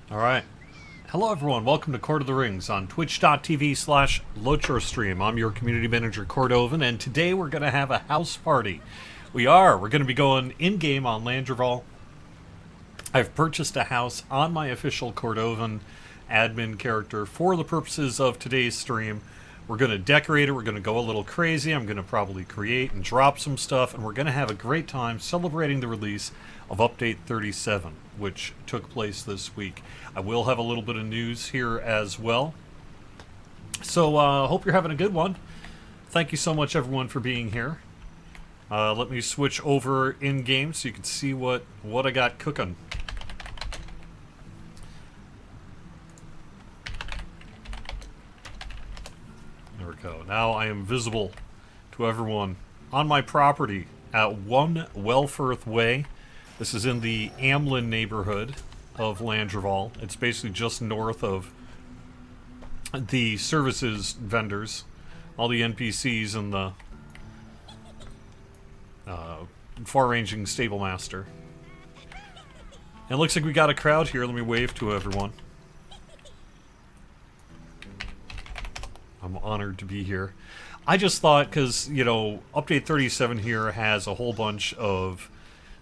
All right. Hello, everyone. Welcome to Court of the Rings on twitch.tv/LochoStream. I'm your community manager, Cordovan, and today we're going to have a house party. We're going to be going in-game on Landroval. I've purchased a house on my official Cordovan admin character for the purposes of today's stream. We're going to decorate it. We're going to go a little crazy. I'm going to probably create and drop some stuff, and we're going to have a great time celebrating the release of Update 37, which took place this week. I will have a little bit of news here as well. So, hope you're having a good one. Thank you so much, everyone, for being here. Let me switch over in-game so you can see what I got cooking. There we go. Now I am visible to everyone on my property at 1 Welfirth Way. This is in the Amlin neighborhood of Landroval. It's basically just north of the services vendors, all the NPCs and the far-ranging stable master. And it looks like we got a crowd here. Let me wave to everyone. I'm honored to be here. I just thought, because, you know, Update 37 here has a whole bunch of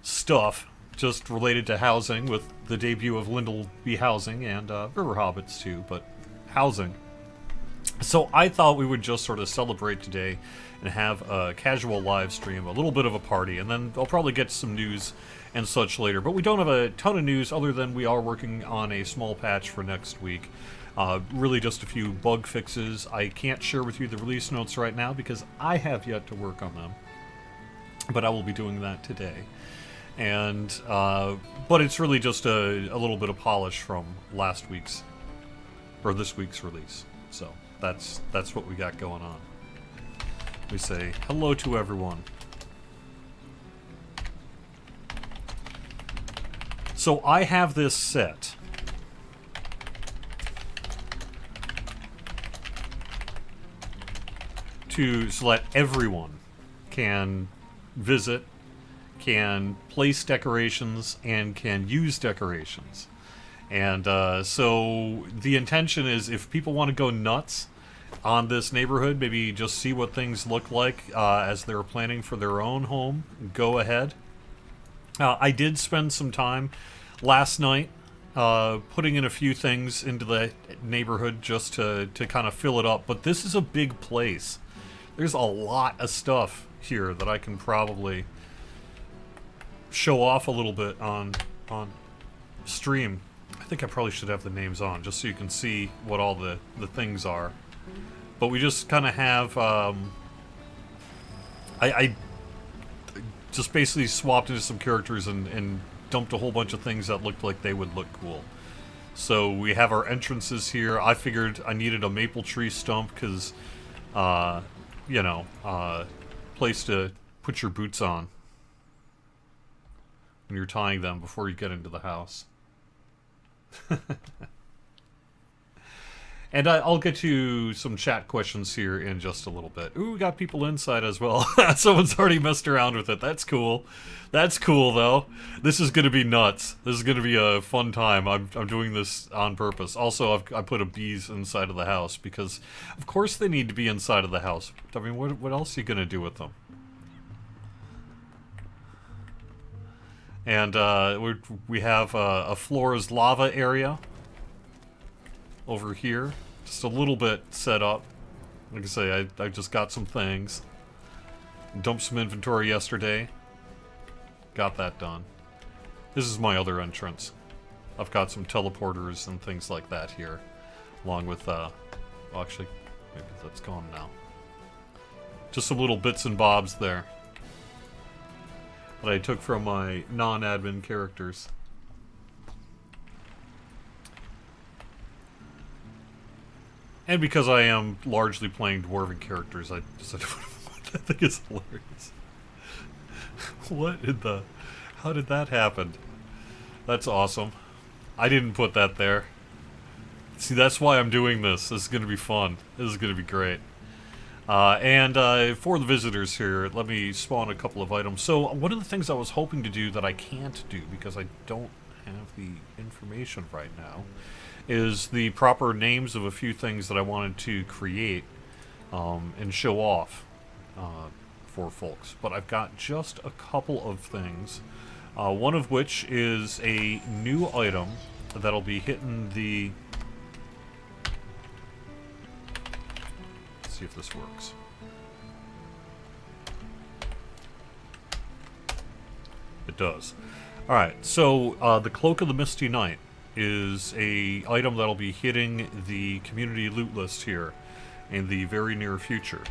stuff just related to housing with the debut of Landroval Housing and River Hobbits too, but housing. So I thought we would just sort of celebrate today and have a casual live stream, a little bit of a party, and then I'll probably get some news and such later. But we don't have a ton of news other than we are working on a small patch for next week. Really just a few bug fixes. I can't share with you the release notes right now because I have yet to work on them. But I will be doing that today. And, but it's really just a little bit of polish from last week's, or this week's release. So, that's what we got going on. We say hello to everyone. So I have this set so that everyone can visit, can place decorations, and can use decorations. And so the intention is if people want to go nuts on this neighborhood, maybe just see what things look like as they're planning for their own home, go ahead. I did spend some time last night putting in a few things into the neighborhood just to kind of fill it up. But this is a big place. There's a lot of stuff here that I can probably show off a little bit on stream. I think I probably should have the names on just so you can see what all the things are. But we just kind of have I just basically swapped into some characters and dumped a whole bunch of things that looked like they would look cool. So we have our entrances here. I figured I needed a maple tree stump because you know, place to put your boots on when you're tying them before you get into the house. And I'll get to some chat questions here in just a little bit. Ooh, we got people inside as well. Someone's already messed around with it. That's cool. That's cool, though. This is going to be nuts. This is going to be a fun time. I'm doing this on purpose. Also, I put a bees inside of the house because, of course, they need to be inside of the house. I mean, what else are you going to do with them? And we have a Flora's Lava area over here. Just a little bit set up. Like I say, I just got some things. Dumped some inventory yesterday. Got that done. This is my other entrance. I've got some teleporters and things like that here. Along with, well, actually, maybe that's gone now. Just some little bits and bobs there that I took from my non-admin characters. And because I am largely playing dwarven characters, I decided I think it's hilarious. What in the... How did that happen? That's awesome. I didn't put that there. See, that's why I'm doing this. This is going to be fun. This is going to be great. And for the visitors here, let me spawn a couple of items. So one of the things I was hoping to do that I can't do because I don't have the information right now, is the proper names of a few things that I wanted to create and show off for folks. But I've got just a couple of things. One of which is a new item that'll be hitting the... Let's see if this works. It does. Alright, so the Cloak of the Misty Knight is a item that'll be hitting the community loot list here in the very near future.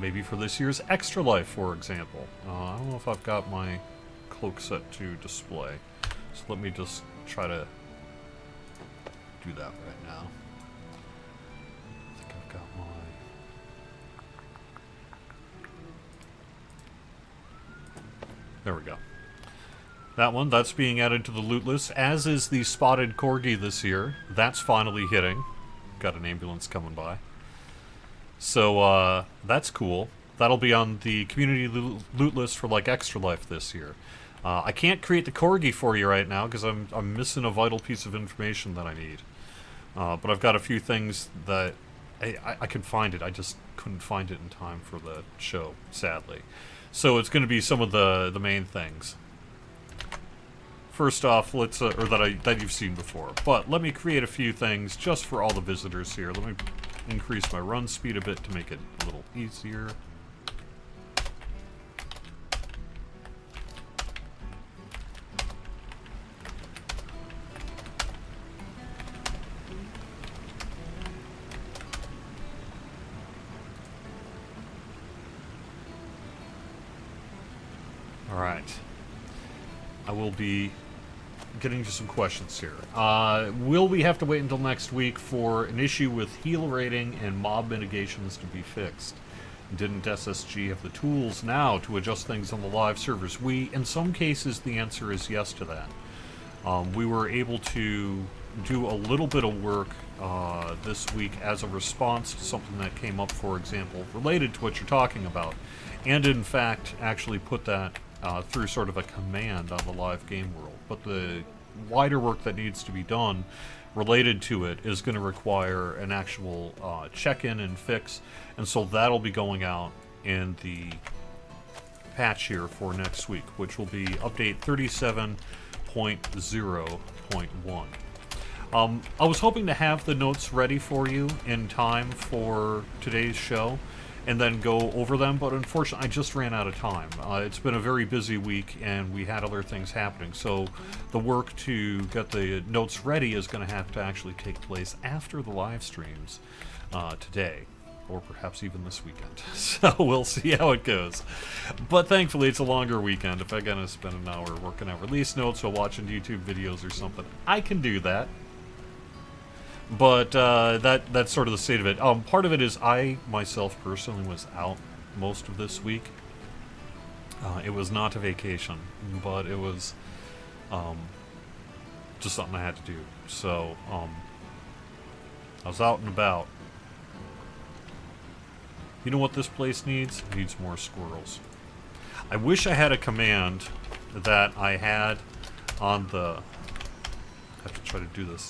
Maybe for this year's Extra Life, for example. I don't know if I've got my cloak set to display, so let me just try to do that right now. I think I've got my... There we go. That one, that's being added to the loot list, as is the Spotted Corgi this year. That's finally hitting. Got an ambulance coming by. So, that's cool. That'll be on the community loot list for, like, Extra Life this year. I can't create the Corgi for you right now, because I'm missing a vital piece of information that I need. But I've got a few things that... I can find it, I just couldn't find it in time for the show, sadly. So it's going to be some of the main things. First off, let's or that you've seen before. But let me create a few things just for all the visitors here. Let me increase my run speed a bit to make it a little easier. All right. I will be getting to some questions here. Will we have to wait until next week for an issue with heal rating and mob mitigations to be fixed? Didn't SSG have the tools now to adjust things on the live servers? In some cases, the answer is yes to that. We were able to do a little bit of work this week as a response to something that came up, for example, related to what you're talking about, and in fact actually put that through sort of a command on the live game world. But the wider work that needs to be done related to it is going to require an actual check-in and fix, and so that'll be going out in the patch here for next week, which will be update 37.0.1. I was hoping to have the notes ready for you in time for today's show and then go over them, but unfortunately I just ran out of time. It's been a very busy week and we had other things happening, so the work to get the notes ready is going to have to actually take place after the live streams today, or perhaps even this weekend. So we'll see how it goes. But thankfully it's a longer weekend. If I'm going to spend an hour working out release notes or watching YouTube videos or something, I can do that. But that's sort of the state of it. Part of it is I, myself, personally was out most of this week. It was not a vacation, but it was just something I had to do. So I was out and about. You know what this place needs? It needs more squirrels. I wish I had a command that I had on the... I have to try to do this.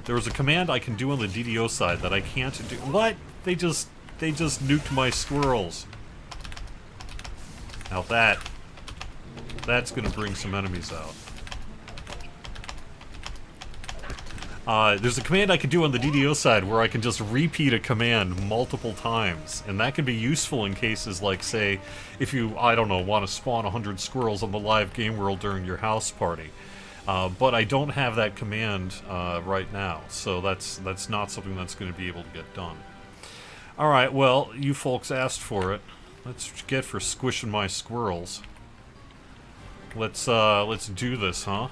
There was a command I can do on the DDO side that I can't do. What? They just nuked my squirrels. Now that's gonna bring some enemies out. There's a command I can do on the DDO side where I can just repeat a command multiple times, and that can be useful in cases like, say, if you, I don't know, want to spawn 100 squirrels on the live game world during your house party. But I don't have that command right now, so that's not something that's going to be able to get done. Alright, well, you folks asked for it. That's what you get for squishing my squirrels. Let's do this, huh?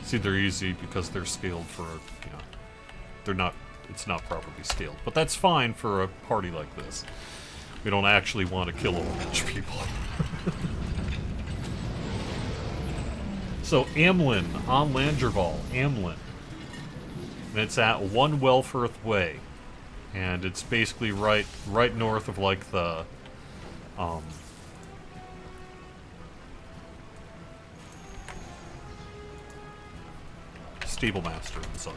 See, they're easy because they're scaled for, you know, they're not, it's not properly scaled. But that's fine for a party like this. We don't actually want to kill a bunch of people. So Amlin on Landroval, Amlin. And it's at 1 Wellfirth Way. And it's basically right north of like the Stable Master and such.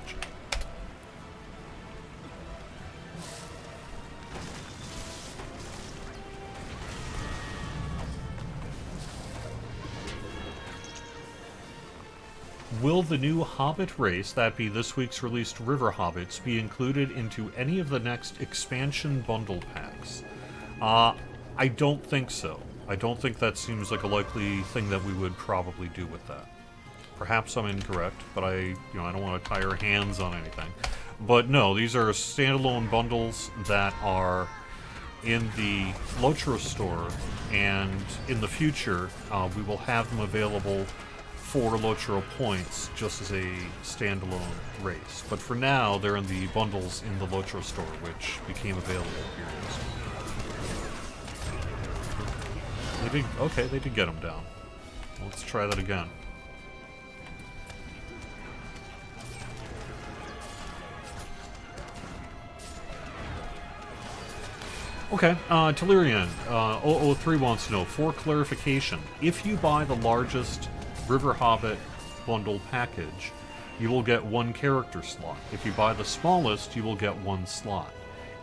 Will the new Hobbit race, that be this week's released River Hobbits, be included into any of the next expansion bundle packs? I don't think so. I don't think that seems like a likely thing that we would probably do with that. Perhaps I'm incorrect, but I don't want to tie our hands on anything. But no, these are standalone bundles that are in the Lotro store, and in the future, we will have them available for Lotro points just as a standalone race. But for now, they're in the bundles in the Lotro store, which became available here. They did get them down. Let's try that again. Okay, Telerian, 003 wants to know, for clarification, if you buy the largest River Hobbit bundle package, you will get 1 character slot. If you buy the smallest, you will get 1 slot.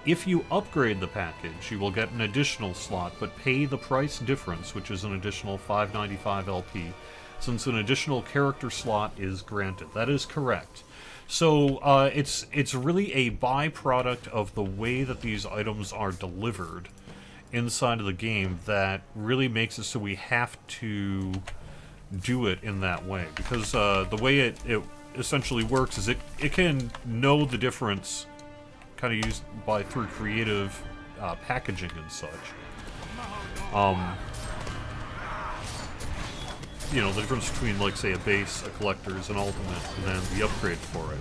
If you upgrade the package, you will get an additional slot, but pay the price difference, which is an additional 595 LP, since an additional character slot is granted. That is correct. So it's really a byproduct of the way that these items are delivered inside of the game that really makes it so we have to do it in that way. Because the way it essentially works is it can know the difference kind of used through creative packaging and such. The difference between, like, say, a base, a collector's, an ultimate, and then the upgrade for it.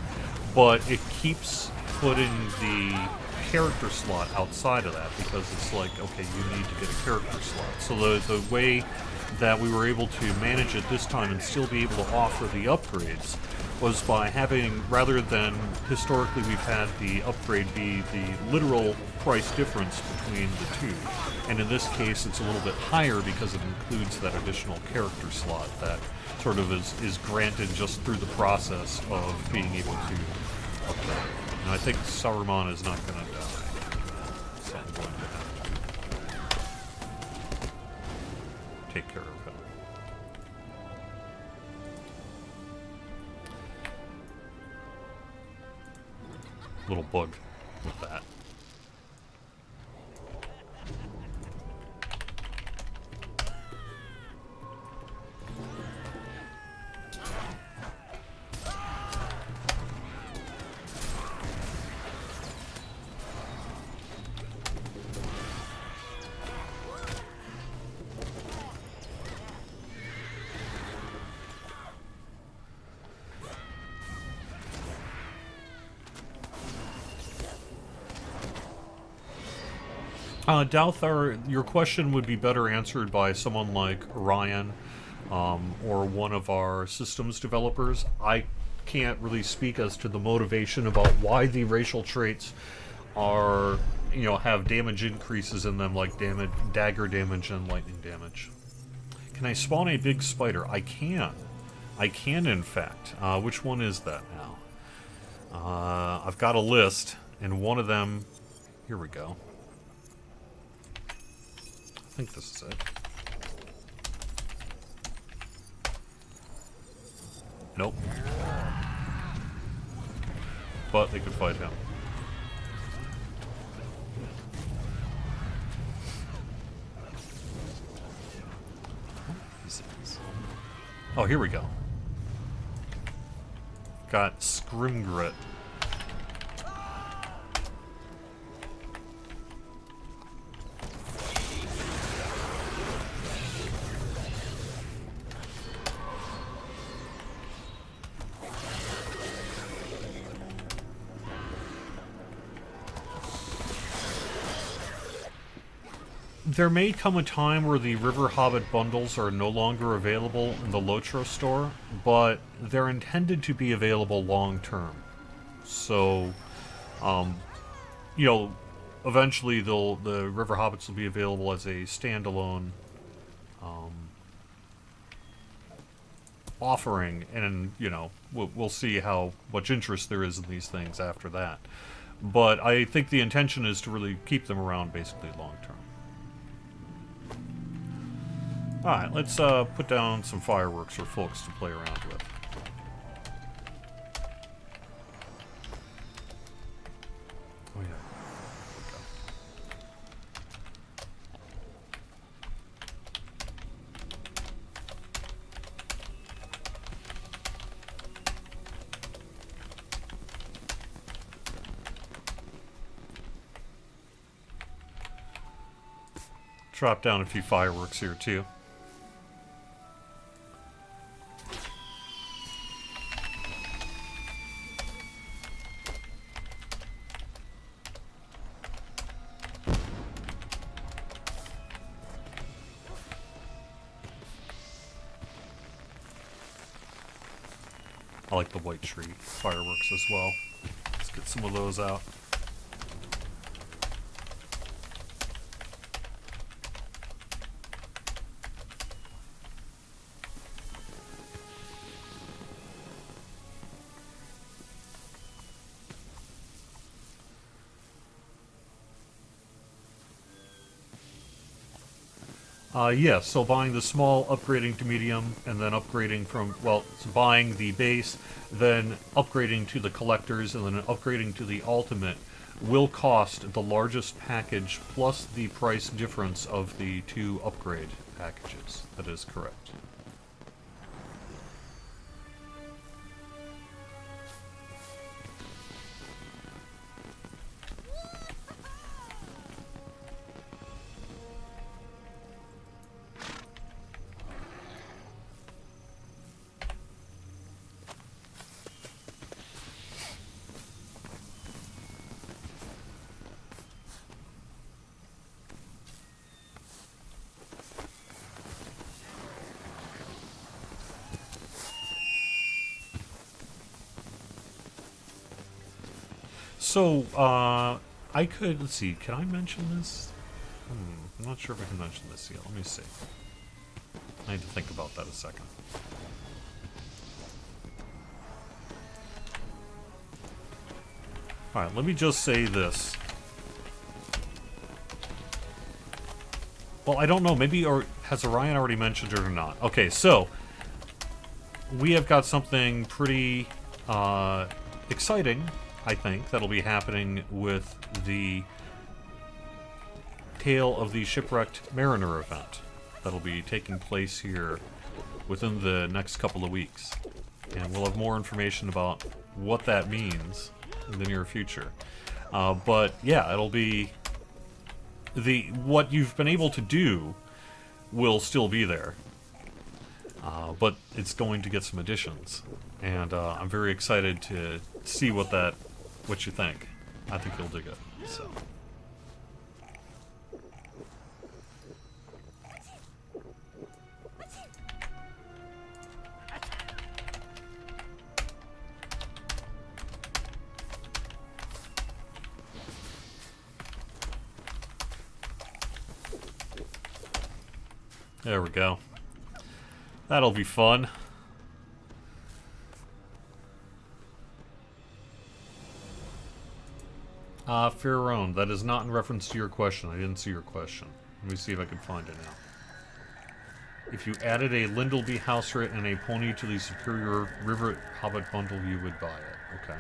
But it keeps putting the character slot outside of that, because it's like, okay, you need to get a character slot. So the way that we were able to manage it this time and still be able to offer the upgrades was by having, rather than historically we've had the upgrade be the literal price difference between the two, and in this case it's a little bit higher because it includes that additional character slot that sort of is granted just through the process of being able to upgrade. And I think Saruman is not going to die, so I'm going to have to take care of him. Little bug with that. Dalthar, your question would be better answered by someone like Ryan, or one of our systems developers. I can't really speak as to the motivation about why the racial traits are, have damage increases in them, like dagger damage and lightning damage. Can I spawn a big spider? I can. I can, in fact. Which one is that now? I've got a list, and one of them... Here we go. I think this is it. Nope. But they could fight him. Oh, here we go. Got Scrimgrit. there may come a time where the River Hobbit bundles are no longer available in the Lotro store, but they're intended to be available long term. So, um, you know, eventually the River Hobbits will be available as a standalone offering, and we'll see how much interest there is in these things after that. But I think the intention is to really keep them around basically long term. Alright, let's put down some fireworks for folks to play around with. Oh yeah. Drop down a few fireworks here too. I like the white tree fireworks as well. Let's get some of those out. Yes, so buying the small, upgrading to medium, and then upgrading from, well, so buying the base, then upgrading to the collectors, and then upgrading to the ultimate will cost the largest package plus the price difference of the two upgrade packages. That is correct. So, I could, let's see, can I mention this? I'm not sure if I can mention this yet. Let me see. I need to think about that a second. Alright, let me just say this. Well, I don't know, maybe, or has Orion already mentioned it or not? Okay, so, we have got something pretty, exciting, I think, that'll be happening with the Tale of the Shipwrecked Mariner event. That'll be taking place here within the next couple of weeks. And we'll have more information about what that means in the near future. But yeah, it'll be what you've been able to do will still be there. But it's going to get some additions. And I'm very excited to see what you think. I think you'll dig it. So. There we go. That'll be fun. Pharaoh, that is not in reference to your question. I didn't see your question. Let me see if I can find it now. If you added a Lindleby house rat and a pony to the Superior River Hobbit bundle, you would buy it. Okay.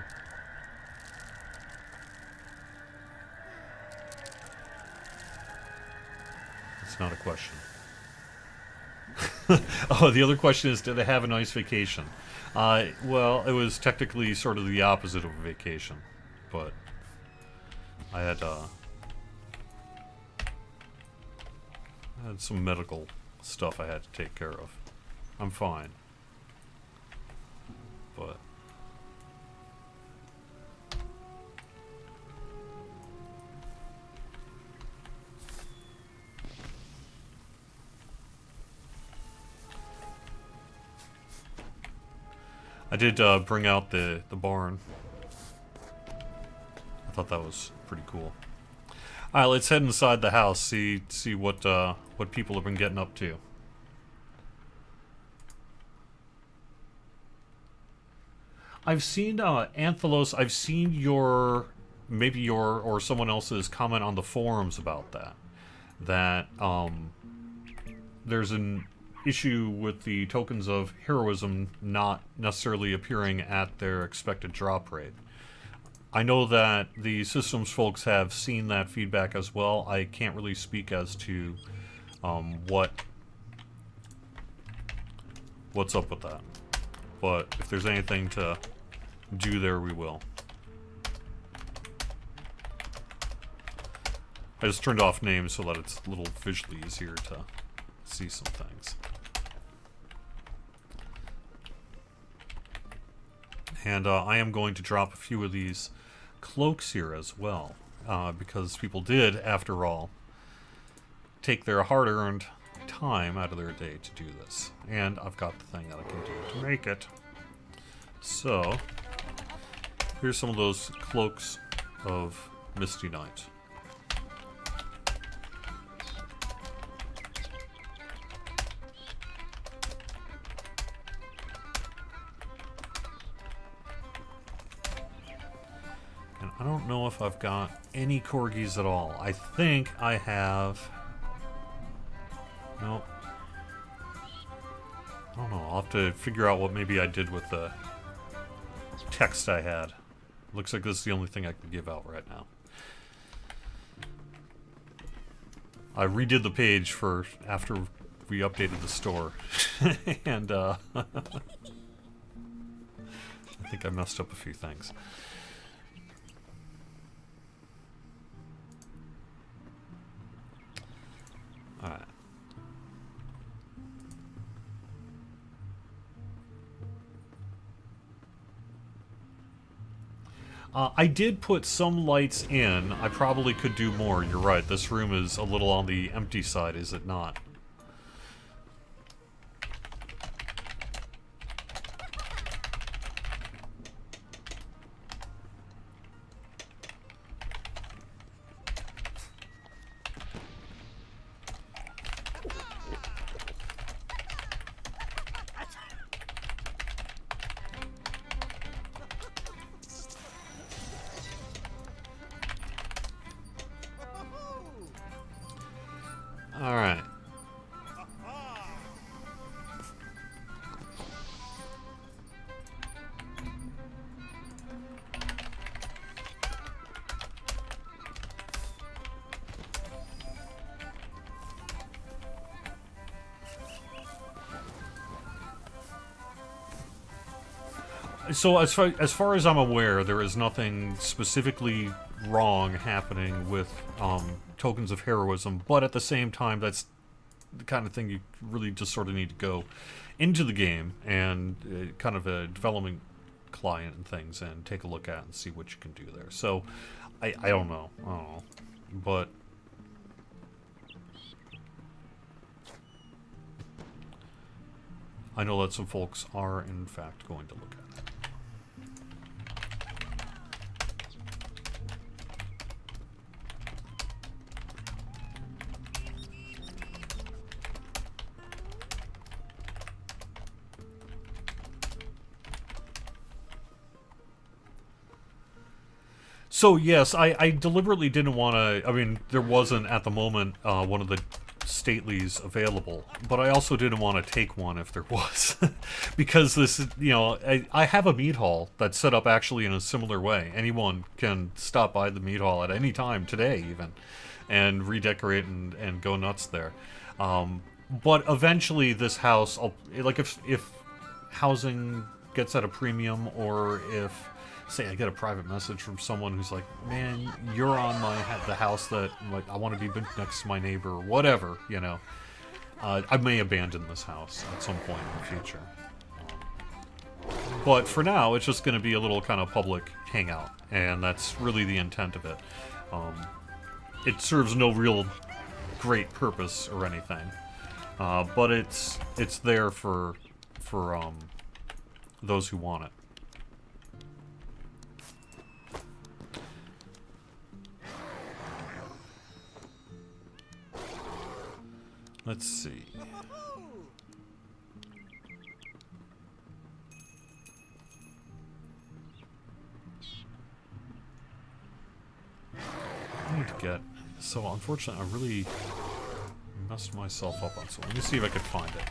That's not a question. Oh, the other question is, did I have a nice vacation? Well, it was technically sort of the opposite of a vacation, but I had some medical stuff I had to take care of. I'm fine, but I did bring out the barn. I thought that was pretty cool. All right, let's head inside the house. See what people have been getting up to. I've seen Anthelos. I've seen maybe your or someone else's comment on the forums about that. That there's an issue with the tokens of heroism not necessarily appearing at their expected drop rate. I know that the systems folks have seen that feedback as well. I can't really speak as to what's up with that. But if there's anything to do there, we will. I just turned off names so that it's a little visually easier to see some things. And I am going to drop a few of these cloaks here as well, because people did, after all, take their hard-earned time out of their day to do this. And I've got the thing that I can do to make it. So, here's some of those cloaks of Misty Night. And I don't know if I've got any corgis at all. I think I have... Nope. I don't know. I'll have to figure out what maybe I did with the text I had. Looks like this is the only thing I can give out right now. I redid the page for after we updated the store. And I think I messed up a few things. Alright. I did put some lights in. I probably could do more. You're right. This room is a little on the empty side, is it not? Alright. So as far as I'm aware, there is nothing specifically wrong happening with tokens of heroism, but at the same time, that's the kind of thing you really just sort of need to go into the game and kind of a development client and things and take a look at and see what you can do there. So I don't know. But I know that some folks are in fact going to look at it. So yes, I deliberately didn't want to. I mean, there wasn't at the moment one of the Stately's available, but I also didn't want to take one if there was, because this is, you know, I have a meat hall that's set up actually in a similar way. Anyone can stop by the meat hall at any time today, even, and redecorate and go nuts there. But eventually, this house, like if housing gets at a premium, or if, say, I get a private message from someone who's like, man, you're on the house that, like, I want to be next to my neighbor, or whatever, you know. I may abandon this house at some point in the future. But for now, it's just going to be a little kind of public hangout, and that's really the intent of it. It serves no real great purpose or anything, but it's there for those who want it. Let's see. I need to get... So, unfortunately, I really messed myself up on something. Let me see if I can find it.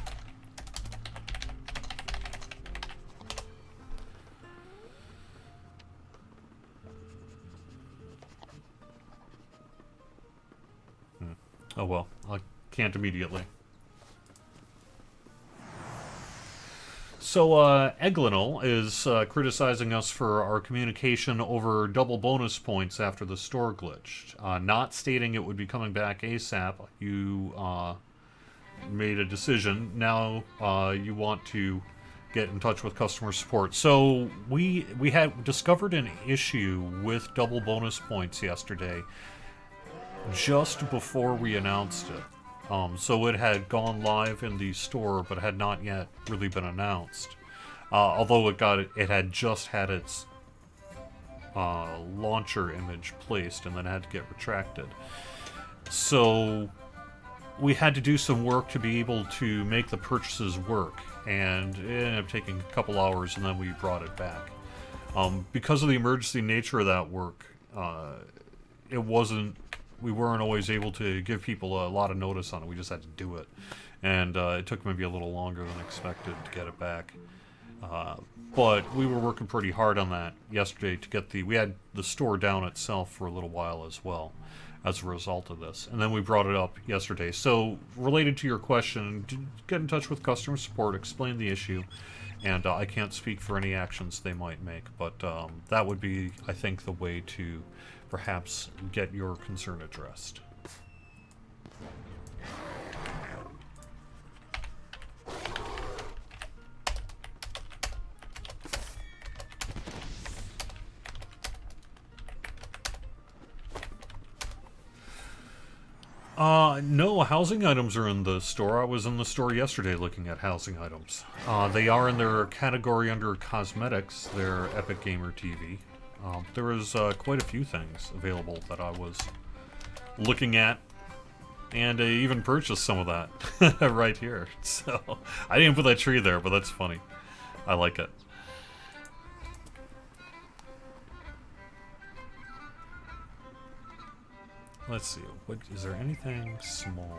Oh well, I can't immediately. So, Eglinal is criticizing us for our communication over double bonus points after the store glitched. Not stating it would be coming back ASAP. You made a decision. Now you want to get in touch with customer support. So we had discovered an issue with double bonus points yesterday, just before we announced it. So it had gone live in the store, but had not yet really been announced. Although it had just had its launcher image placed and then had to get retracted. So we had to do some work to be able to make the purchases work, and it ended up taking a couple hours, and then we brought it back. Because of the emergency nature of that work, we weren't always able to give people a lot of notice on it. We just had to do it. And it took maybe a little longer than expected to get it back. But we were working pretty hard on that yesterday to get we had the store down itself for a little while as well as a result of this. And then we brought it up yesterday. So, related to your question, get in touch with customer support, explain the issue, and I can't speak for any actions they might make, but that would be, I think, the way to perhaps get your concern addressed. No, housing items are in the store. I was in the store yesterday looking at housing items. They are in their category under cosmetics, their Epic Gamer TV. There was quite a few things available that I was looking at, and I even purchased some of that right here. So, I didn't put that tree there, but that's funny. I like it. Let's see, is there anything small?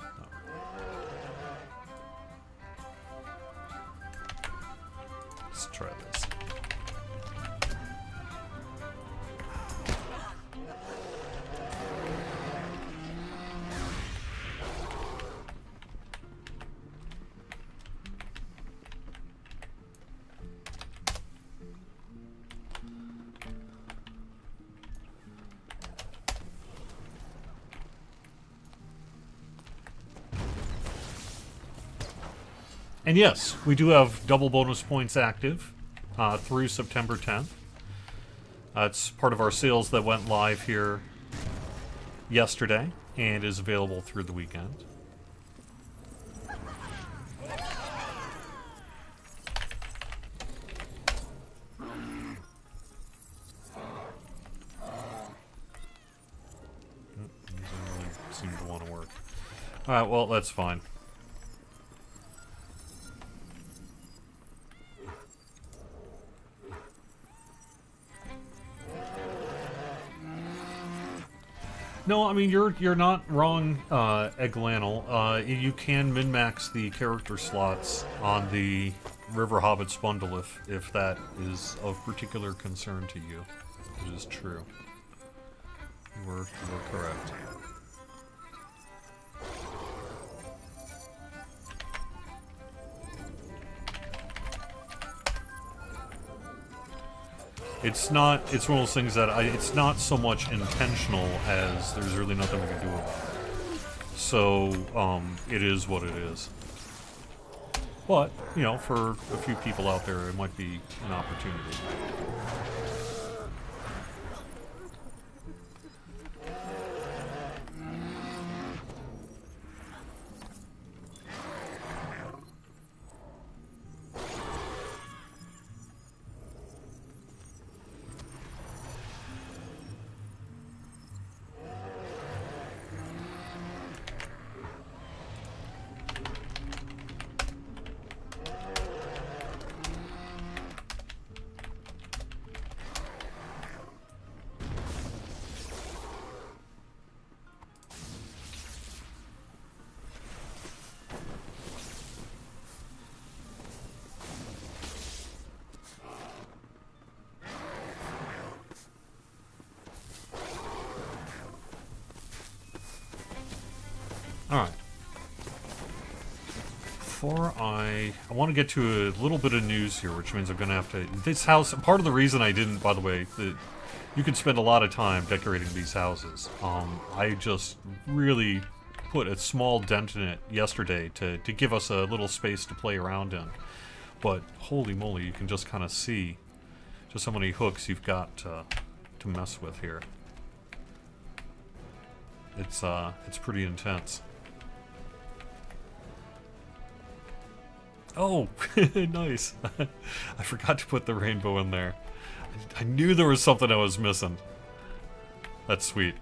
No. Let's try this. And yes, we do have double bonus points active through September 10th. It's part of our sales that went live here yesterday and is available through the weekend. Doesn't really seem to want to work. Alright, well, that's fine. No, I mean, you're not wrong, Eglanal. You can min-max the character slots on the River Hobbits bundle if that is of particular concern to you. It is true. We're correct. It's one of those things that it's not so much intentional as there's really nothing we can do about it. So, it is what it is. But, you know, for a few people out there, it might be an opportunity. before I want to get to a little bit of news here, which means I'm going to have to... This house, part of the reason I didn't, by the way, you can spend a lot of time decorating these houses. I just really put a small dent in it yesterday to give us a little space to play around in. But holy moly, you can just kind of see just how many hooks you've got to mess with here. It's pretty intense. Oh, nice. I forgot to put the rainbow in there. I knew there was something I was missing. That's sweet.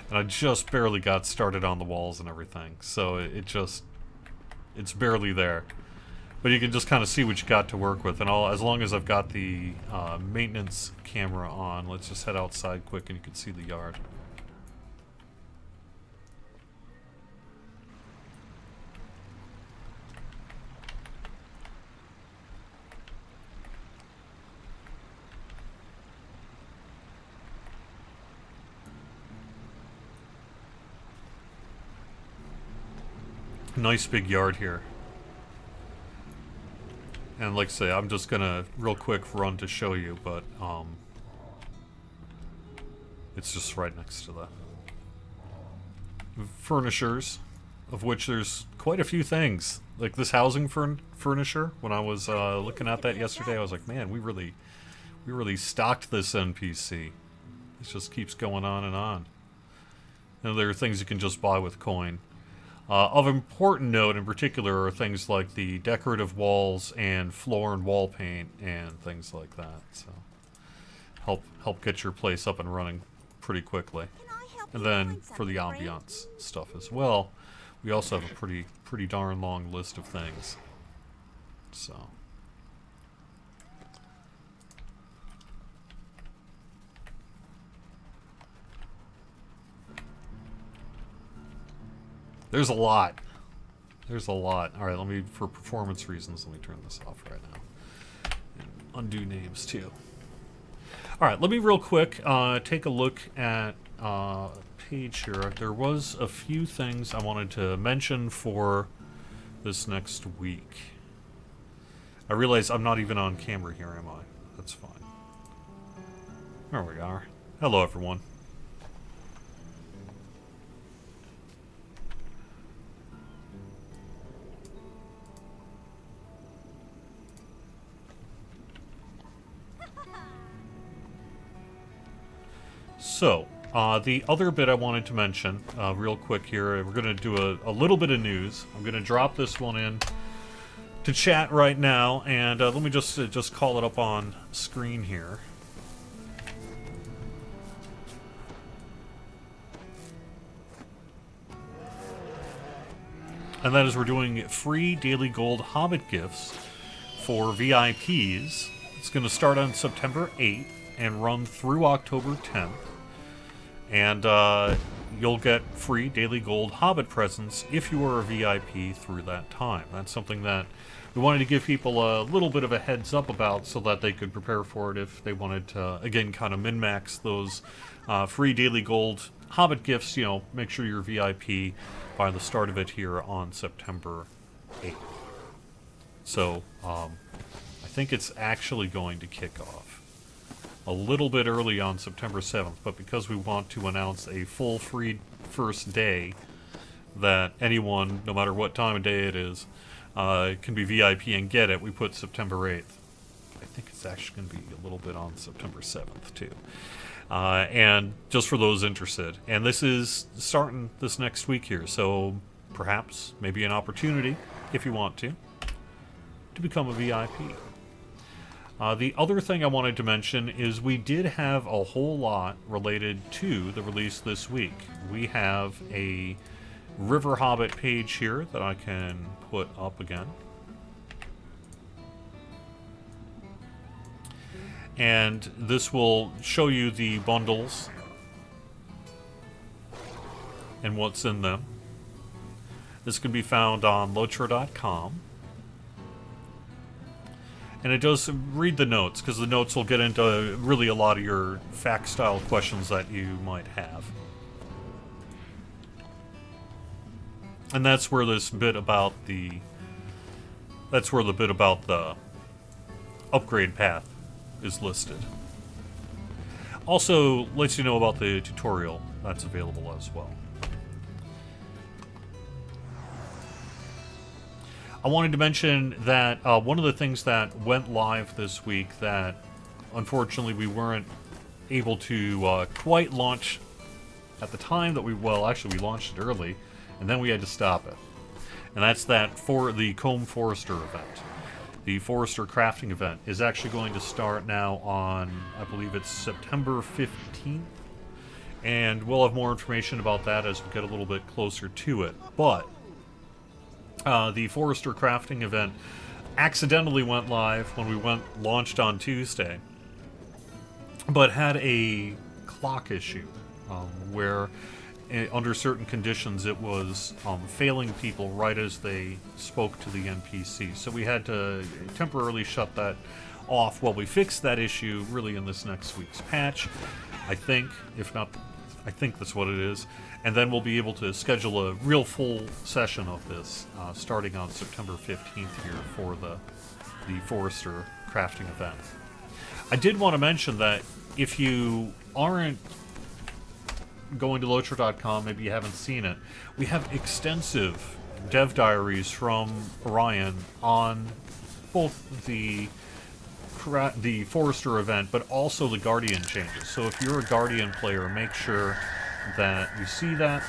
And I just barely got started on the walls and everything, so it's barely there. But you can just kind of see what you got to work with, and as long as I've got the maintenance camera on, let's just head outside quick and you can see the yard. Nice big yard here. And like I say, I'm just gonna real quick run to show you, but it's just right next to the furnishers, of which there's quite a few things. Like this housing furniture, when I was looking at that yesterday, I was like, man, we really stocked this NPC. It just keeps going on and on. And there are things you can just buy with coin. Of important note in particular are things like the decorative walls and floor and wall paint and things like that. So help get your place up and running pretty quickly. And then for the ambiance stuff as well, we also have a pretty darn long list of things. So there's a lot. There's a lot. All right, for performance reasons, let me turn this off right now. And undo names too. All right, let me real quick take a look at page here. There was a few things I wanted to mention for this next week. I realize I'm not even on camera here, am I? That's fine. There we are. Hello, everyone. So, the other bit I wanted to mention, real quick here, we're going to do a little bit of news. I'm going to drop this one in to chat right now, and let me just call it up on screen here. And that is we're doing free daily gold Hobbit gifts for VIPs. It's going to start on September 8th and run through October 10th. And you'll get free daily gold Hobbit presents if you are a VIP through that time. That's something that we wanted to give people a little bit of a heads up about so that they could prepare for it if they wanted to, again, kind of min-max those free daily gold Hobbit gifts. You know, make sure you're VIP by the start of it here on September 8th. So, I think it's actually going to kick off a little bit early on September 7th, but because we want to announce a full free first day that anyone, no matter what time of day it is, can be VIP and get it, we put September 8th. I think it's actually going to be a little bit on September 7th, too. And just for those interested. And this is starting this next week here, so perhaps, maybe an opportunity, if you want to become a VIP. The other thing I wanted to mention is we did have a whole lot related to the release this week. We have a River Hobbit page here that I can put up again. And this will show you the bundles and what's in them. This can be found on Lotra.com. And it does read the notes, because the notes will get into really a lot of your fact-style questions that you might have. And that's where this bit about the... That's where the bit about the upgrade path is listed. Also, lets you know about the tutorial that's available as well. I wanted to mention that one of the things that went live this week that unfortunately we weren't able to quite launch at the time that we launched it early, and then we had to stop it. And that's that for the Combe Forester event. The Forester crafting event is actually going to start now on, I believe it's September 15th. And we'll have more information about that as we get a little bit closer to it. But the Forester crafting event accidentally went live when we launched on Tuesday, but had a clock issue where under certain conditions it was failing people right as they spoke to the NPC. So we had to temporarily shut that off while we fixed that issue really in this next week's patch, I think. If not, I think that's what it is. And then we'll be able to schedule a real full session of this starting on September 15th here for the Forester crafting event. I did want to mention that if you aren't going to Lotro.com, maybe you haven't seen it, we have extensive dev diaries from Orion on both the Forester event, but also the Guardian changes. So if you're a Guardian player, make sure that you see that.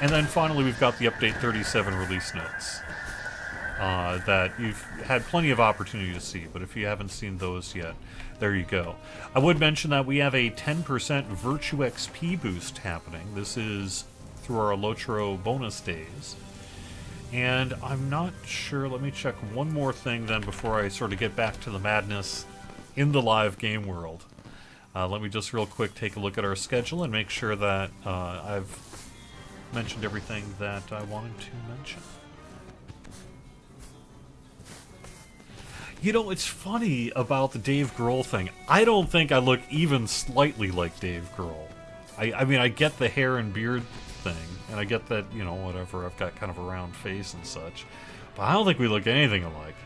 And then finally, we've got the Update 37 release notes that you've had plenty of opportunity to see, but if you haven't seen those yet, there you go. I would mention that we have a 10% Virtue XP boost happening. This is through our Lotro bonus days. And I'm not sure, let me check one more thing then before I sort of get back to the madness in the live game world. Let me just real quick take a look at our schedule and make sure that I've mentioned everything that I wanted to mention. You know, it's funny about the Dave Grohl thing. I don't think I look even slightly like Dave Grohl. I mean, I get the hair and beard thing, and I get that, you know, whatever, I've got kind of a round face and such. But I don't think we look anything alike.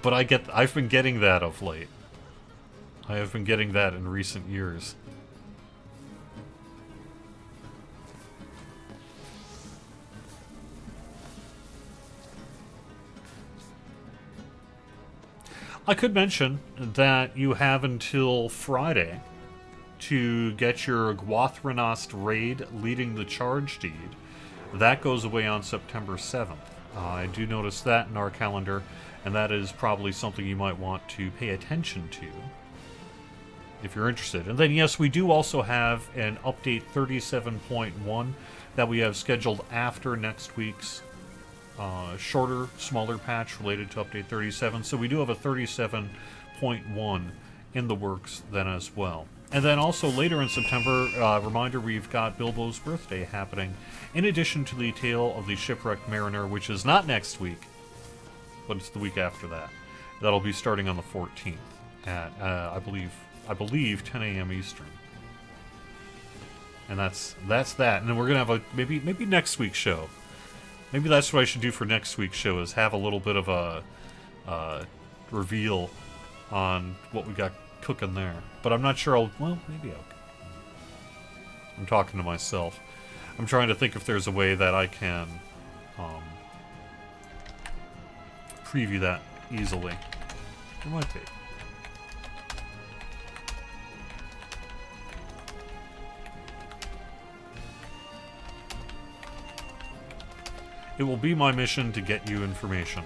But I've been getting that of late. I have been getting that in recent years. I could mention that you have until Friday to get your Gwathrenost raid leading the charge deed. That goes away on September 7th. I do notice that in our calendar, and that is probably something you might want to pay attention to if you're interested. And then, yes, we do also have an update 37.1 that we have scheduled after next week's shorter, smaller patch related to update 37. So we do have a 37.1 in the works then as well. And then also later in September, reminder, we've got Bilbo's birthday happening, in addition to the Tale of the Shipwrecked Mariner, which is not next week, but it's the week after that. That'll be starting on the 14th at, I believe 10 a.m. Eastern. And that's that. And then we're gonna have a maybe next week's show. Maybe that's what I should do for next week's show, is have a little bit of a reveal on what we got cooking there. But I'm not sure maybe I'm talking to myself. I'm trying to think if there's a way that I can preview that easily. There might be. It will be my mission to get you information.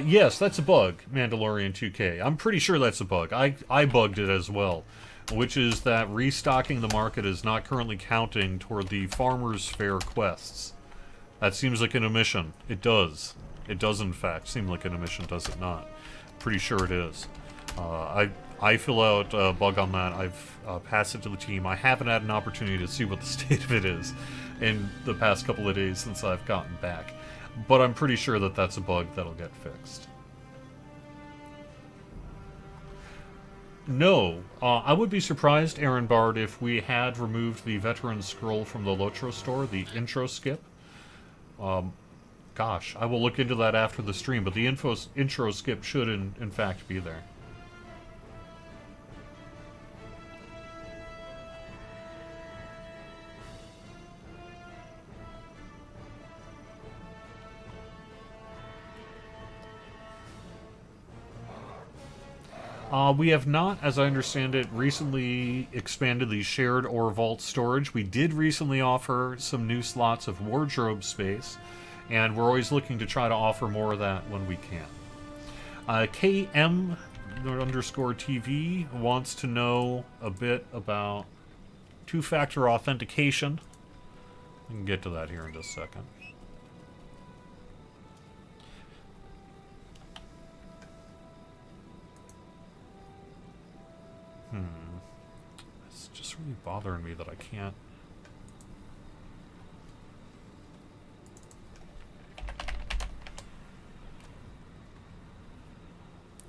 Yes, that's a bug, Mandalorian 2K. I'm pretty sure that's a bug. I bugged it as well, which is that restocking the market is not currently counting toward the Farmer's Fair quests. That seems like an omission. It does. It does, in fact, seem like an omission, does it not? Pretty sure it is. I fill out a bug on that. I've passed it to the team. I haven't had an opportunity to see what the state of it is in the past couple of days since I've gotten back. But I'm pretty sure that that's a bug that'll get fixed. No. I would be surprised, Aaron Bard, if we had removed the veteran scroll from the Lotro store, the intro skip. Gosh, I will look into that after the stream, but the intro skip should in fact be there. We have not, as I understand it, recently expanded the shared or vault storage. We did recently offer some new slots of wardrobe space, and we're always looking to try to offer more of that when we can. KM_TV wants to know a bit about two-factor authentication. We can get to that here in just a second. It's just really bothering me that I can't.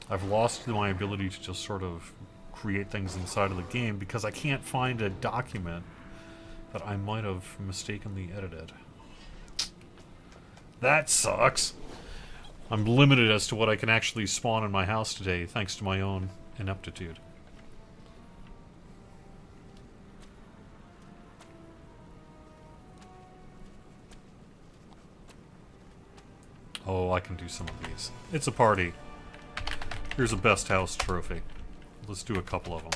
I've lost my ability to just sort of create things inside of the game because I can't find a document that I might have mistakenly edited. That sucks. I'm limited as to what I can actually spawn in my house today, thanks to my own ineptitude. Oh, I can do some of these. It's a party. Here's a best house trophy. Let's do a couple of them.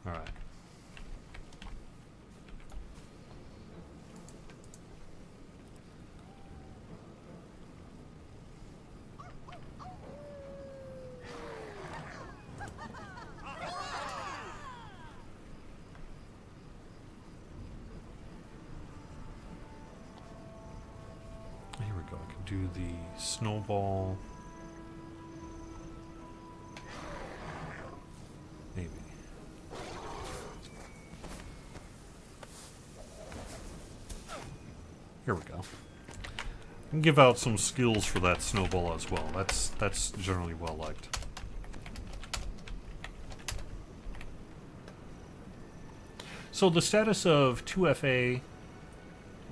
Alright. Do the snowball. Maybe. Here we go. And give out some skills for that snowball as well. That's generally well liked. So the status of 2FA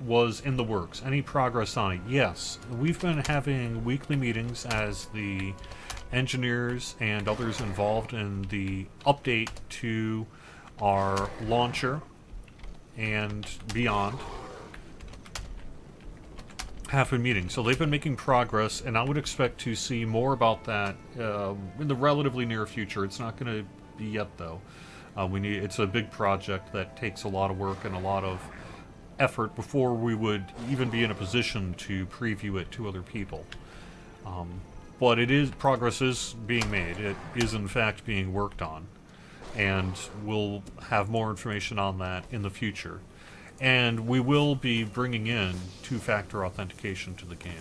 was in the works. Any progress on it? Yes. We've been having weekly meetings as the engineers and others involved in the update to our launcher and beyond have been meeting. So they've been making progress, and I would expect to see more about that in the relatively near future. It's not going to be yet, though. It's a big project that takes a lot of work and a lot of effort before we would even be in a position to preview it to other people. But progress is being made. It is in fact being worked on, and we'll have more information on that in the future. And we will be bringing in two-factor authentication to the game.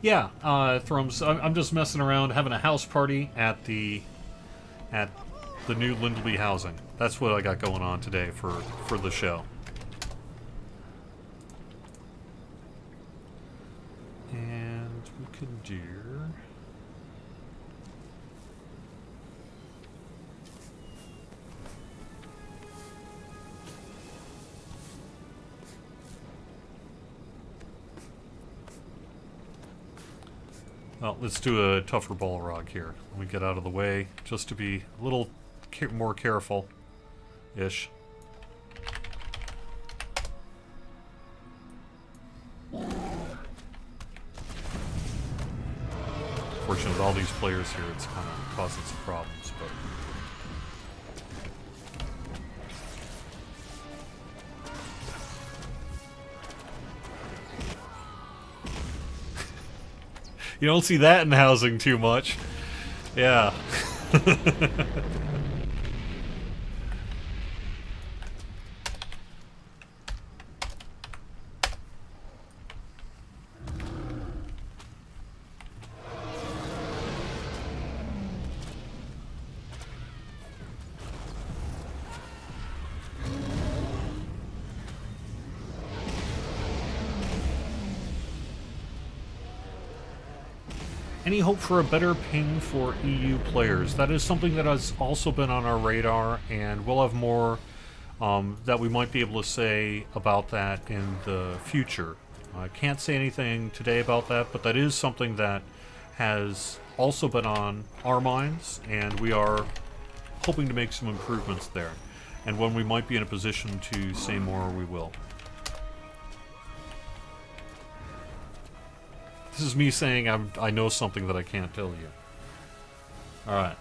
Yeah, Thrums, I'm just messing around, having a house party at the new Landroval housing. That's what I got going on today for the show. And we could do... Well, let's do a tougher Balrog here. Let me get out of the way, just to be a little more careful-ish. Fortunately, with all these players here, it's kind of causing some problems, but... You don't see that in housing too much. Yeah. Any hope for a better ping for EU players? That is something that has also been on our radar, and we'll have more that we might be able to say about that in the future. I can't say anything today about that, but that is something that has also been on our minds, and we are hoping to make some improvements there. And when we might be in a position to say more, we will. This is me saying I know something that I can't tell you. Alright.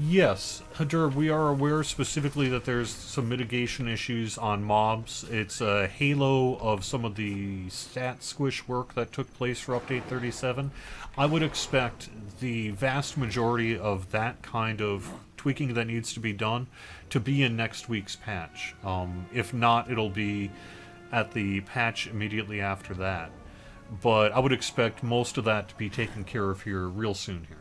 Yes, Hadur, we are aware specifically that there's some mitigation issues on mobs. It's a halo of some of the stat squish work that took place for Update 37. I would expect the vast majority of that kind of tweaking that needs to be done to be in next week's patch. If not, it'll be at the patch immediately after that. But I would expect most of that to be taken care of here real soon here.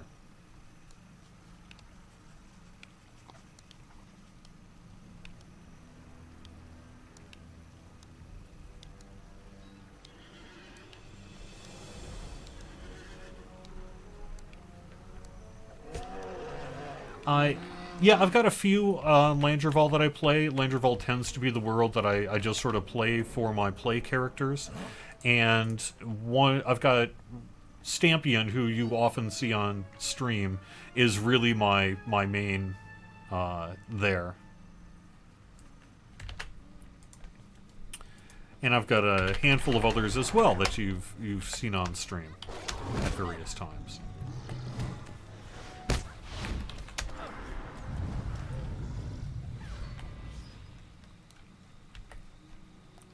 Yeah, I've got a few Landroval that I play. Landroval tends to be the world that I just sort of play for my play characters. And I've got Stampion, who you often see on stream, is really my main there. And I've got a handful of others as well that you've seen on stream at various times.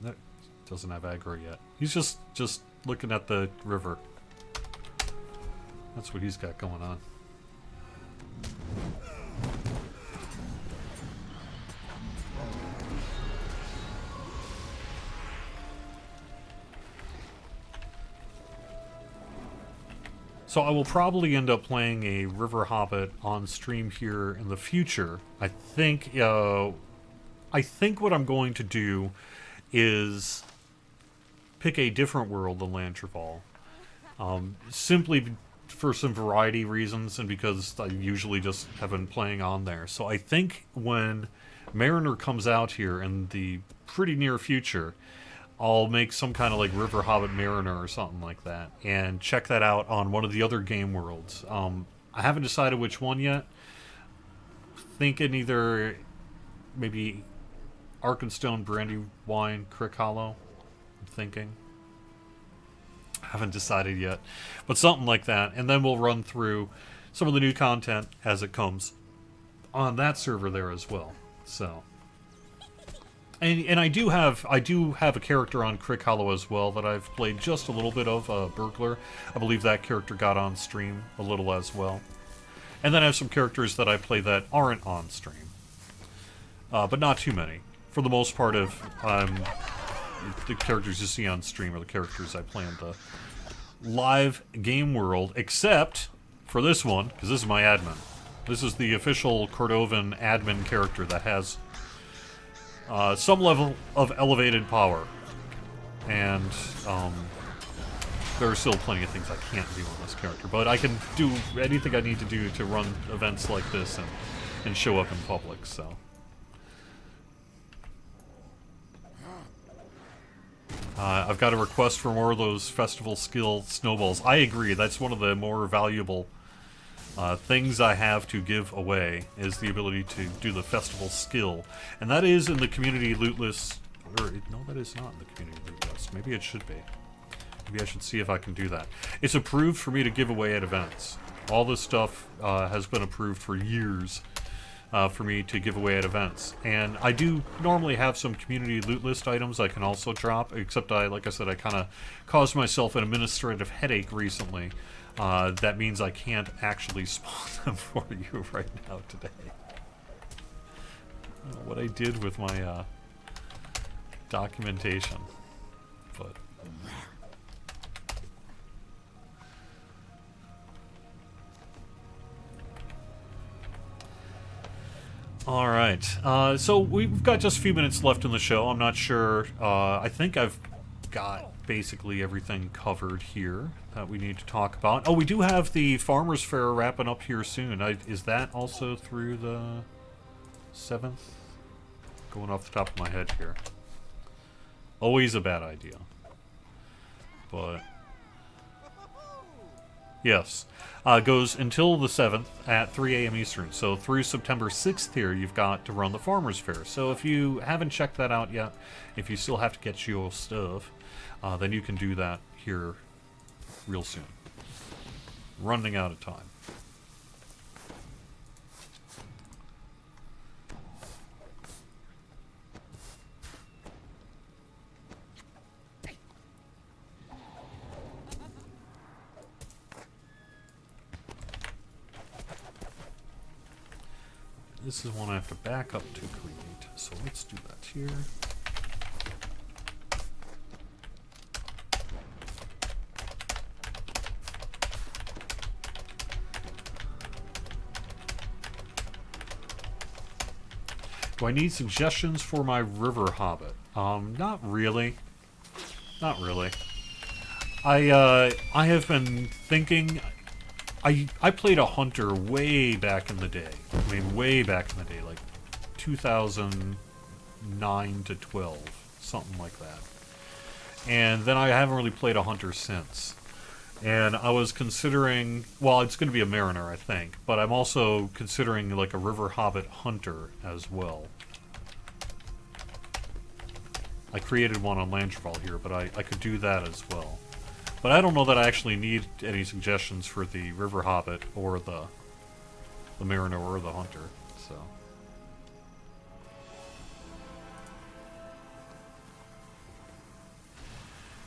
That doesn't have aggro yet. He's just looking at the river. That's what he's got going on. So I will probably end up playing a River Hobbit on stream here in the future. I think what I'm going to do is pick a different world than Landroval. Simply for some variety reasons and because I usually just have been playing on there. So I think when Mariner comes out here in the pretty near future, I'll make some kind of like River Hobbit Mariner or something like that and check that out on one of the other game worlds. I haven't decided which one yet. Thinking either maybe Arkenstone, Brandywine, Crick Hollow. I'm thinking. Haven't decided yet. But something like that. And then we'll run through some of the new content as it comes on that server there as well. So. And I do have a character on Crick Hollow as well that I've played just a little bit of, Burglar. I believe that character got on stream a little as well. And then I have some characters that I play that aren't on stream. But not too many. For the most part of the characters you see on stream are the characters I play in the live game world, except for this one, because this is my admin. This is the official Cordovan admin character that has some level of elevated power. And there are still plenty of things I can't do on this character, but I can do anything I need to do to run events like this and show up in public, so. I've got a request for more of those festival skill snowballs. I agree, that's one of the more valuable things I have to give away, is the ability to do the festival skill. And that is in the community loot list. Or, no, that is not in the community loot list. Maybe it should be. Maybe I should see if I can do that. It's approved for me to give away at events. All this stuff has been approved for years for me to give away at events. And I do normally have some community loot list items I can also drop, except like I said, I kind of caused myself an administrative headache recently. That means I can't actually spawn them for you right now today. I don't know what I did with my documentation, but... Alright, so we've got just a few minutes left in the show. I'm not sure, I think I've got basically everything covered here that we need to talk about. Oh, we do have the Farmers Fair wrapping up here soon. Is that also through the 7th? Going off the top of my head here. Always a bad idea. But... yes. Goes until the 7th at 3 a.m. Eastern. So through September 6th here, you've got to run the Farmers Fair. So if you haven't checked that out yet, if you still have to get your stuff, then you can do that here real soon. Running out of time. This is one I have to back up to create, so let's do that here. Do I need suggestions for my River Hobbit? Not really. Not really. I have been thinking... I played a hunter way back in the day. I mean, way back in the day, like 2009 to 12, something like that. And then I haven't really played a hunter since. And I was considering, well, it's going to be a mariner, I think, but I'm also considering like a River Hobbit hunter as well. I created one on Landroval here, but I could do that as well. But I don't know that I actually need any suggestions for the River Hobbit or the Mariner or the Hunter, so...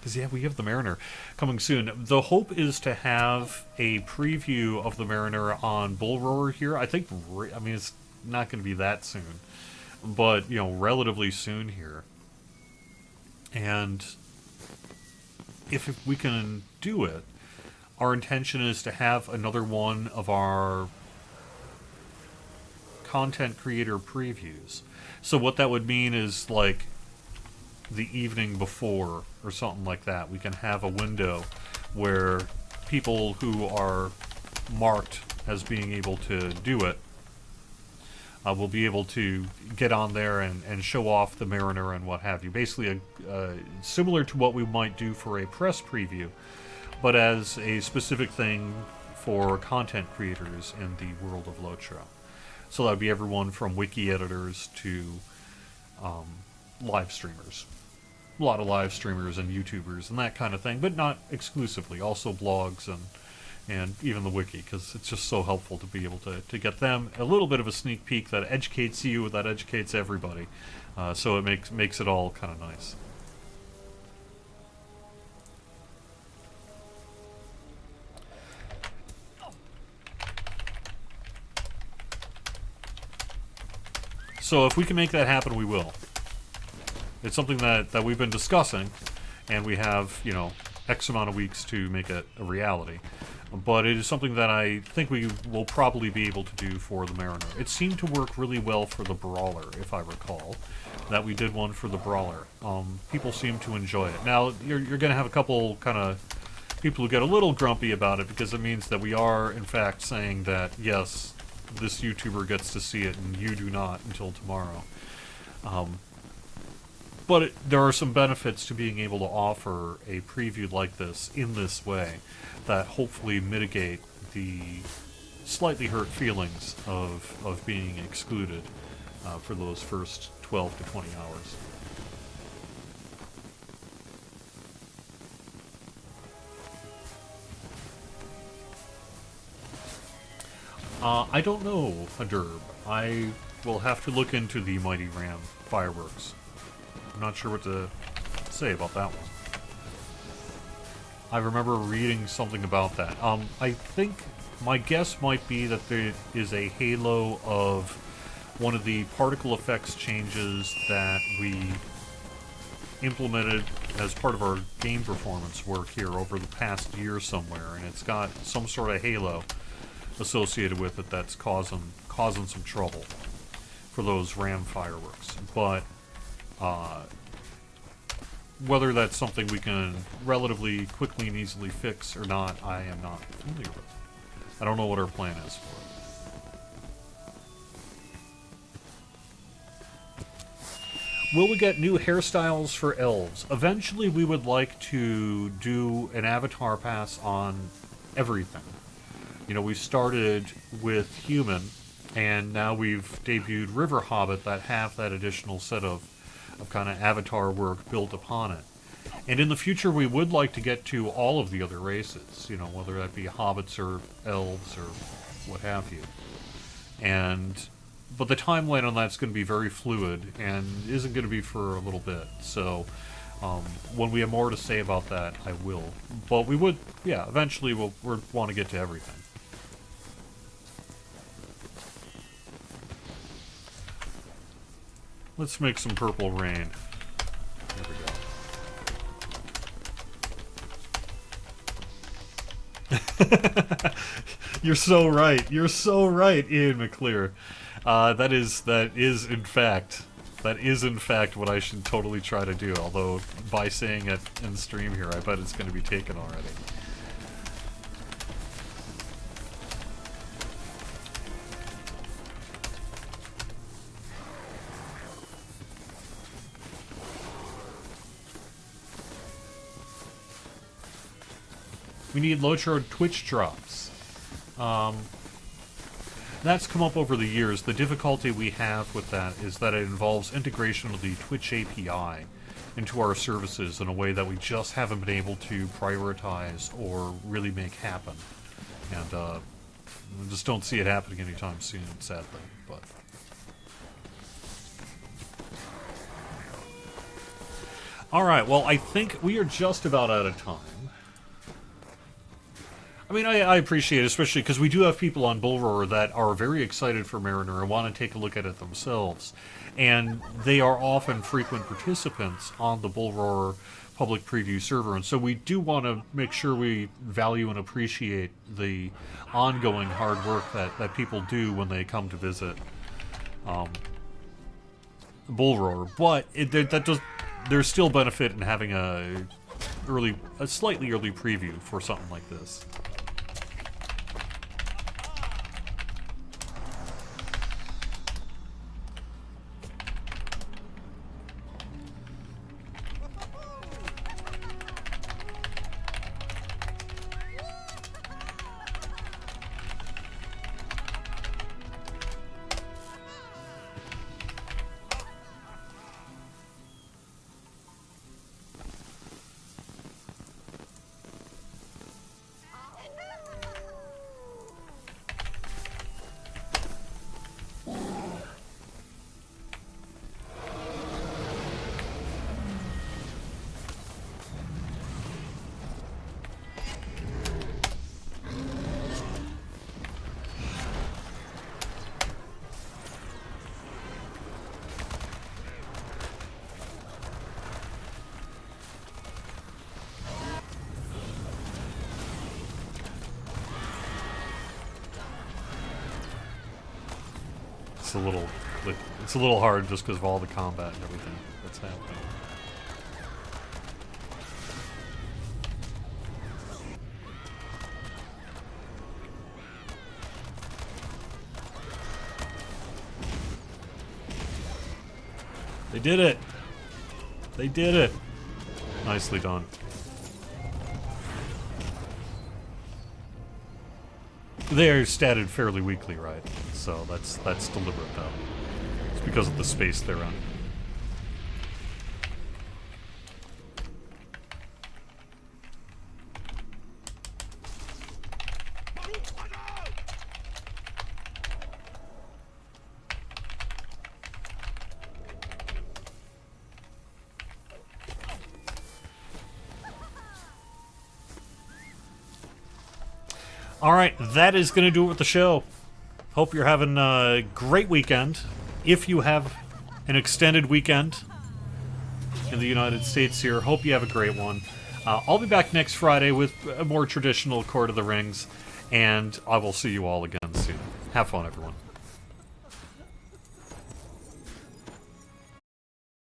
because, yeah, we have the Mariner coming soon. The hope is to have a preview of the Mariner on Bull Roar here. I think, I mean, it's not going to be that soon, but, you know, relatively soon here. And... if we can do it, our intention is to have another one of our content creator previews. So what that would mean is, like, the evening before or something like that, we can have a window where people who are marked as being able to do it will be able to get on there and show off the Mariner and what have you. Basically, similar to what we might do for a press preview, but as a specific thing for content creators in the world of Lotra. So that would be everyone from wiki editors to live streamers. A lot of live streamers and YouTubers and that kind of thing, but not exclusively. Also blogs and even the wiki, because it's just so helpful to be able to get them a little bit of a sneak peek that educates you, that educates everybody. So it makes it all kind of nice. So if we can make that happen, we will. It's something that we've been discussing, and we have, you know, X amount of weeks to make it a reality. But it is something that I think we will probably be able to do for the Mariner. It seemed to work really well for the Brawler, if I recall, that we did one for the Brawler. People seem to enjoy it. Now, you're going to have a couple kind of people who get a little grumpy about it, because it means that we are, in fact, saying that, yes, this YouTuber gets to see it and you do not until tomorrow. But there are some benefits to being able to offer a preview like this in this way that hopefully mitigate the slightly hurt feelings of being excluded for those first 12 to 20 hours. I don't know, Adurb. I will have to look into the Mighty Ram fireworks. I'm not sure what to say about that one. I remember reading something about that. I think my guess might be that there is a halo of one of the particle effects changes that we implemented as part of our game performance work here over the past year somewhere, and it's got some sort of halo associated with it that's causing some trouble for those RAM fireworks. But whether that's something we can relatively quickly and easily fix or not, I am not familiar with. I don't know what our plan is for it. Will we get new hairstyles for elves? Eventually we would like to do an avatar pass on everything. You know, we started with human, and now we've debuted River Hobbit that have that additional set of kind of avatar work built upon it. And in the future, we would like to get to all of the other races, you know, whether that be hobbits or elves or what have you. But the timeline on that's going to be very fluid and isn't going to be for a little bit. So when we have more to say about that, I will. But we would, yeah, eventually we'll want to get to everything. Let's make some purple rain. There we go. You're so right. You're so right, Ian McClear. That is in fact what I should totally try to do. Although by saying it in stream here, I bet it's going to be taken already. We need Lochard Twitch drops. That's come up over the years. The difficulty we have with that is that it involves integration of the Twitch API into our services in a way that we just haven't been able to prioritize or really make happen. And I just don't see it happening anytime soon, sadly. But alright, well, I think we are just about out of time. I mean, I appreciate it, especially because we do have people on Bull Roar that are very excited for Mariner and want to take a look at it themselves. And they are often frequent participants on the Bull Roar public preview server. And so we do want to make sure we value and appreciate the ongoing hard work that people do when they come to visit Bull Roar. But there's still benefit in having a slightly early preview for something like this. It's a little hard just because of all the combat and everything that's happening. They did it! They did it! Nicely done. They're statted fairly weakly, right? So that's deliberate, though. It's because of the space they're in. All right, that is going to do it with the show. Hope you're having a great weekend. If you have an extended weekend in the United States here, hope you have a great one. I'll be back next Friday with a more traditional Court of the Rings, and I will see you all again soon. Have fun, everyone.